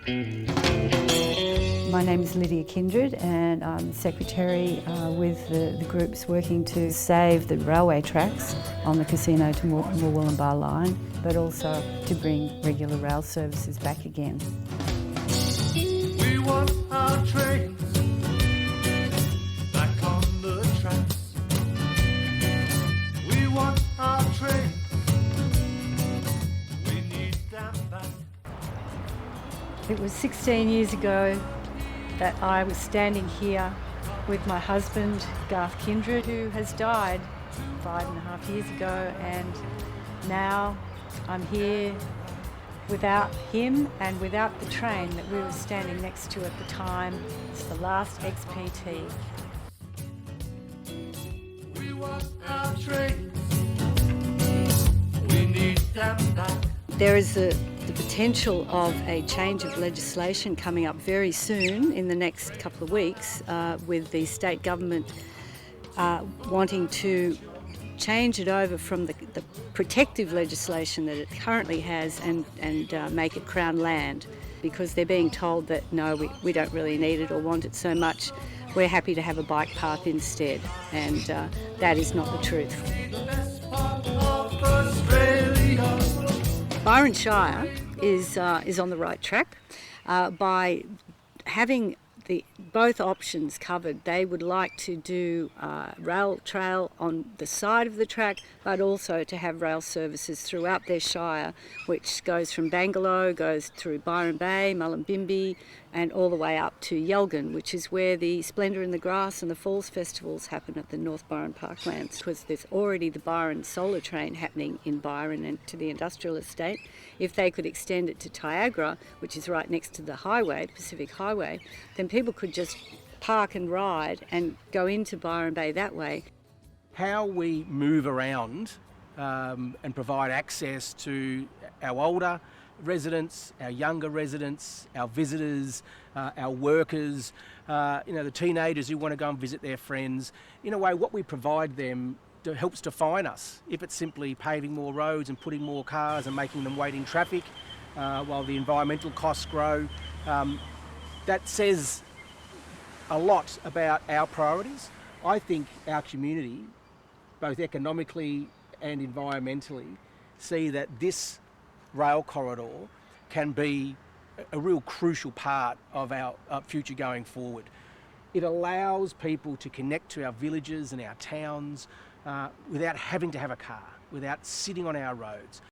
My name is Lydia Kindred and I'm Secretary with the groups working to save the railway tracks on the Casino to Wollongbar line, but also to bring regular rail services back again. We want our trains back on the tracks. We want our trains. We need them back. It was 16 years ago that I was standing here with my husband, Garth Kindred, who has died 5.5 years ago, and now I'm here without him and without the train that we were standing next to at the time. It's the last XPT. We want our trains. We need them back. There is the potential of a change of legislation coming up very soon in the next couple of weeks with the state government wanting to change it over from the protective legislation that it currently has and make it Crown land, because they're being told that no, we don't really need it or want it so much. We're happy to have a bike path instead, and that is not the truth. Byron Shire is on the right track by having both options covered. They would like to do rail trail on the side of the track, but also to have rail services throughout their shire, which goes from Bangalore, goes through Byron Bay, Mullumbimby, and all the way up to Yelgan, which is where the Splendour in the Grass and the Falls festivals happen at the North Byron Parklands, because there's already the Byron solar train happening in Byron and to the industrial estate. If they could extend it to Tyagra, which is right next to the highway, Pacific Highway, then people could just park and ride and go into Byron Bay that way. How we move around and provide access to our older residents, our younger residents, our visitors, our workers, the teenagers who want to go and visit their friends. In a way, what we provide them helps define us. If it's simply paving more roads and putting more cars and making them wait in traffic while the environmental costs grow, that says a lot about our priorities. I think our community, both economically and environmentally, see that this rail corridor can be a real crucial part of our future going forward. It allows people to connect to our villages and our towns without having to have a car, without sitting on our roads.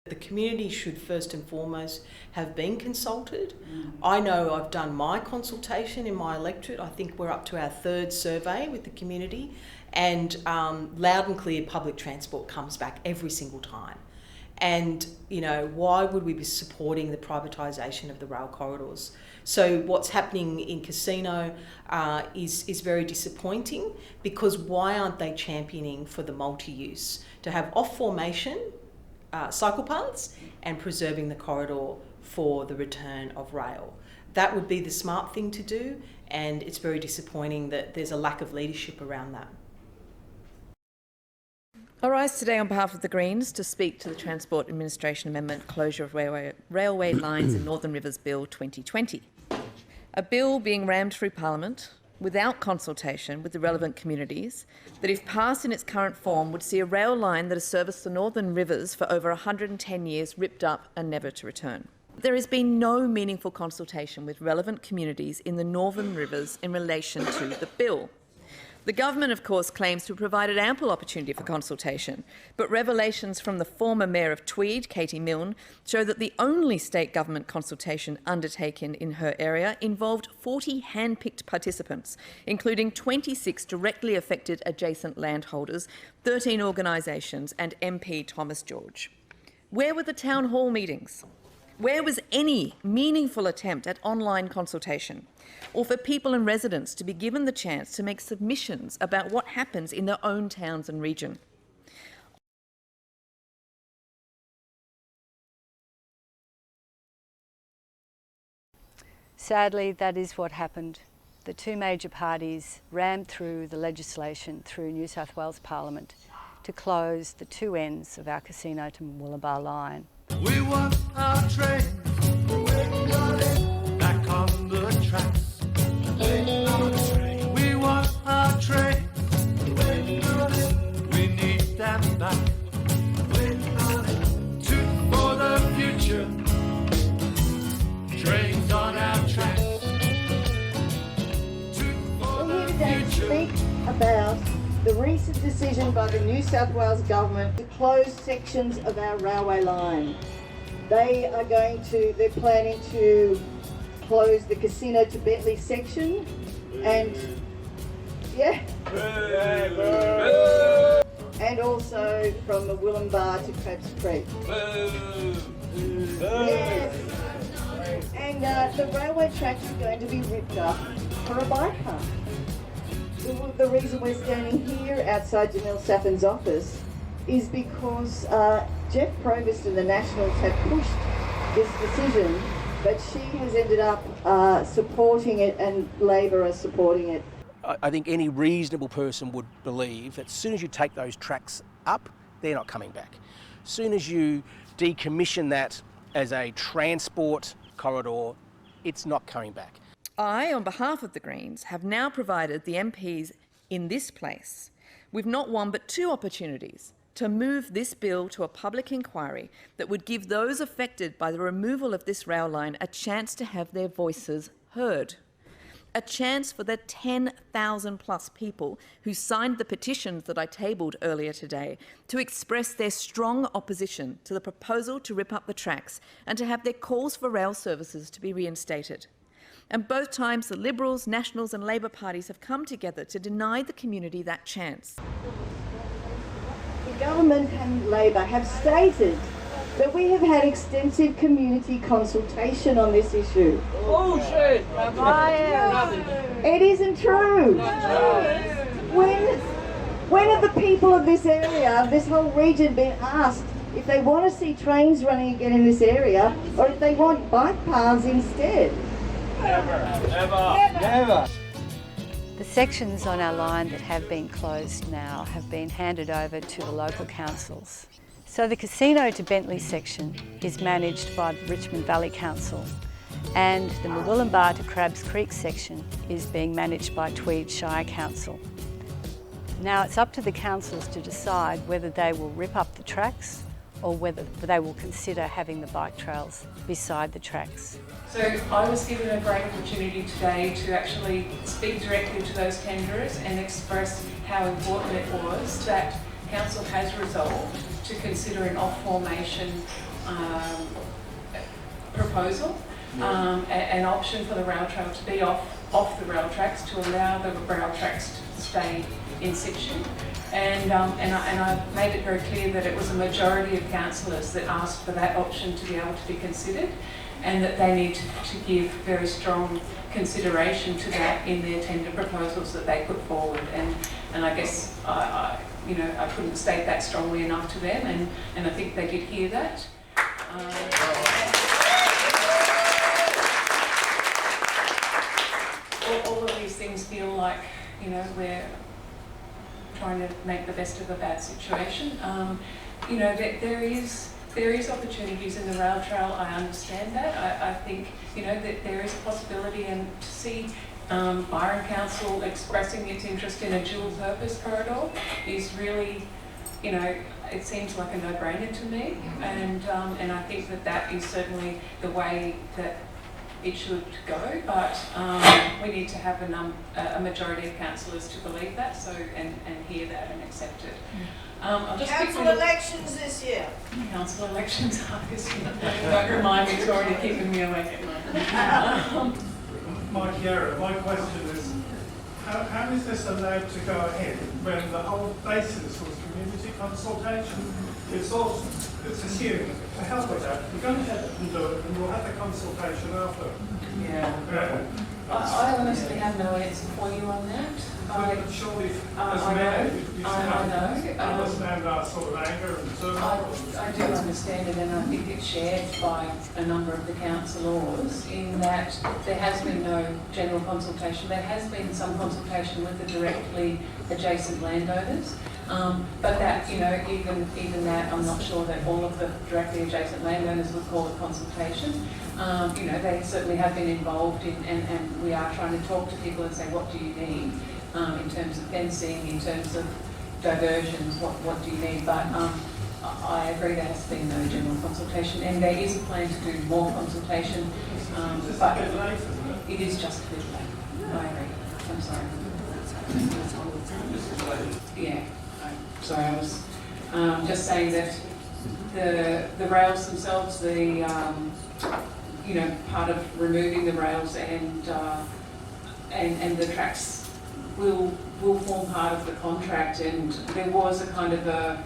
The community should first and foremost have been consulted. I know I've done my consultation in my electorate. I think we're up to our 3rd survey with the community, and loud and clear public transport comes back every single time. And, why would we be supporting the privatisation of the rail corridors? So what's happening in Casino is very disappointing, because why aren't they championing for the multi-use, to have off-formation cycle paths and preserving the corridor for the return of rail? That would be the smart thing to do, and it's very disappointing that there's a lack of leadership around that. I rise today on behalf of the Greens to speak to the Transport Administration Amendment Closure of Railway Lines in Northern Rivers Bill 2020. A bill being rammed through Parliament without consultation with the relevant communities that, if passed in its current form, would see a rail line that has serviced the Northern Rivers for over 110 years ripped up and never to return. There has been no meaningful consultation with relevant communities in the Northern Rivers in relation to the bill. The government, of course, claims to have provided ample opportunity for consultation, but revelations from the former Mayor of Tweed, Katie Milne, show that the only state government consultation undertaken in her area involved 40 hand-picked participants, including 26 directly affected adjacent landholders, 13 organisations and MP Thomas George. Where were the town hall meetings? Where was any meaningful attempt at online consultation, or for people and residents to be given the chance to make submissions about what happens in their own towns and region? Sadly, that is what happened. The two major parties rammed through the legislation through New South Wales Parliament to close the two ends of our Casino to Wollongbar line. We want our trains. Back on the tracks. We want our trains. We need them back. For the future. Trains on our tracks. We're here today to speak about the recent decision by the New South Wales Government to close sections of our railway line. They're planning to close the Casino to Bentley section and and also from the Willumbar to Crabs Creek. Yes. And the railway tracks are going to be ripped up for a bike path. The reason we're standing here outside Janelle Saffin's office is because Jeff Provost and the Nationals have pushed this decision, but she has ended up supporting it and Labor are supporting it. I think any reasonable person would believe that as soon as you take those tracks up, they're not coming back. As soon as you decommission that as a transport corridor, it's not coming back. I, on behalf of the Greens, have now provided the MPs in this place with not one but two opportunities to move this bill to a public inquiry that would give those affected by the removal of this rail line a chance to have their voices heard. A chance for the 10,000 plus people who signed the petitions that I tabled earlier today to express their strong opposition to the proposal to rip up the tracks and to have their calls for rail services to be reinstated. And both times the Liberals, Nationals and Labor parties have come together to deny the community that chance. The government and Labor have stated that we have had extensive community consultation on this issue. Bullshit! It isn't true. When have the people of this area, of this whole region, been asked if they want to see trains running again in this area or if they want bike paths instead? Never. The sections on our line that have been closed now have been handed over to the local councils. So the Casino to Bentley section is managed by the Richmond Valley Council and the Willumbar to Crabs Creek section is being managed by Tweed Shire Council. Now it's up to the councils to decide whether they will rip up the tracks or whether they will consider having the bike trails beside the tracks. So I was given a great opportunity today to actually speak directly to those tenderers and express how important it was that Council has resolved to consider an off-formation proposal, an option for the rail trail to be off the rail tracks to allow the rail tracks to stay in situ. And I made it very clear that it was a majority of councillors that asked for that option to be able to be considered and that they need to give very strong consideration to that in their tender proposals that they put forward. And I guess I couldn't state that strongly enough to them, and I think they did hear that. All of these things feel like, we're trying to make the best of a bad situation. There is opportunities in the rail trail. I understand that. I think that there is a possibility, and to see Byron Council expressing its interest in a dual purpose corridor is really, it seems like a no-brainer to me, and I think that is certainly the way that it should go, but we need to have a majority of councillors to believe that, and hear that and accept it. Council elections this year. Council elections are this year. Don't remind me, it's already keeping me awake at night. Mike Yarra, my question is, how is this allowed to go ahead when the whole basis was community consultation? It's assumed to help with that. We're going to have it and do it, and we'll have the consultation after. Yeah. I honestly have no answer for you on that. But surely, as I mayor, know. you I understand our sort of anger and so on. I do understand it, and I think it's shared by a number of the councillors in that there has been no general consultation. There has been some consultation with the directly adjacent landowners, But that, you know, even that, I'm not sure that all of the directly adjacent landowners would call it consultation. You know, they certainly have been involved in, and we are trying to talk to people and say, what do you need in terms of fencing, in terms of diversions, what do you need? But I agree there has been no general consultation, and there is a plan to do more consultation, but it is just a bit late. I agree. I'm sorry. Yeah. Sorry, I was just saying that the rails themselves, the you know, part of removing the rails and the tracks will form part of the contract, and there was a kind of a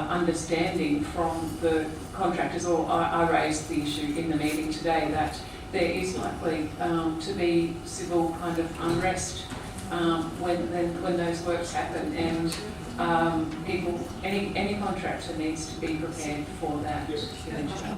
understanding from the contractors, or I raised the issue in the meeting today, that there is likely to be civil kind of unrest when those works happen, and any contractor needs to be prepared for that eventually.